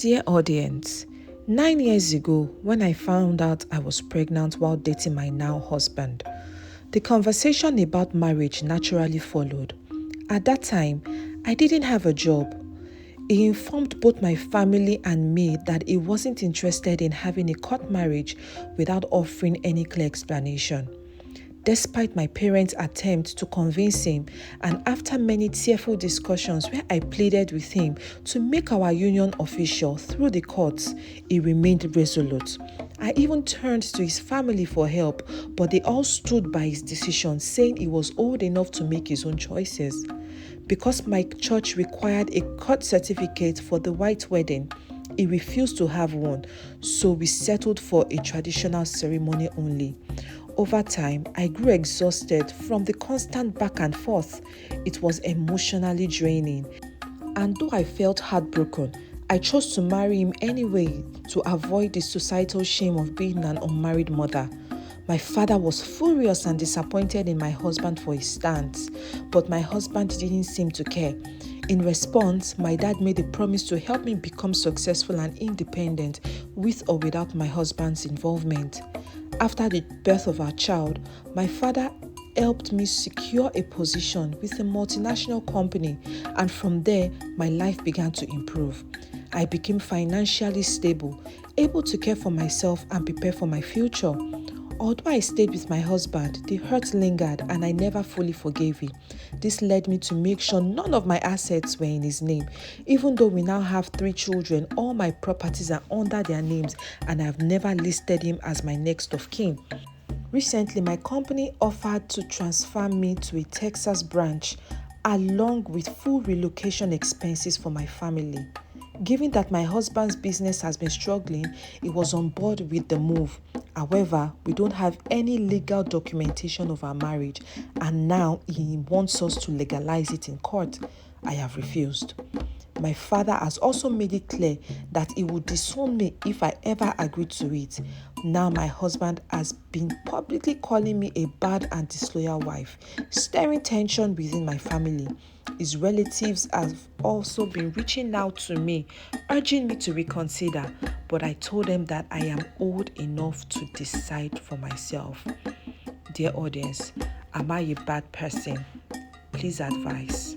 Dear audience, 9 years ago, when I found out I was pregnant while dating my now husband, the conversation about marriage naturally followed. At that time, I didn't have a job. He informed both my family and me that he wasn't interested in having a court marriage without offering any clear explanation. Despite my parents' attempt to convince him, and after many tearful discussions where I pleaded with him to make our union official through the courts, he remained resolute. I even turned to his family for help, but they all stood by his decision, saying he was old enough to make his own choices. Because my church required a court certificate for the white wedding, he refused to have one, so we settled for a traditional ceremony only. Over time, I grew exhausted from the constant back and forth. It was emotionally draining. And though I felt heartbroken, I chose to marry him anyway to avoid the societal shame of being an unmarried mother. My father was furious and disappointed in my husband for his stance, but my husband didn't seem to care. In response, my dad made a promise to help me become successful and independent with or without my husband's involvement. After the birth of our child, my father helped me secure a position with a multinational company, and from there, my life began to improve. I became financially stable, able to care for myself and prepare for my future. Although I stayed with my husband, the hurt lingered and I never fully forgave him. This led me to make sure none of my assets were in his name. Even though we now have 3 children, all my properties are under their names and I have never listed him as my next of kin. Recently, my company offered to transfer me to a Texas branch along with full relocation expenses for my family. Given that my husband's business has been struggling, he was on board with the move. However, we don't have any legal documentation of our marriage, and now he wants us to legalize it in court. I have refused. My father has also made it clear that he would disown me if I ever agreed to it. Now my husband has been publicly calling me a bad and disloyal wife, stirring tension within my family. His relatives have also been reaching out to me, urging me to reconsider, but I told them that I am old enough to decide for myself. Dear audience, am I a bad person? Please advise.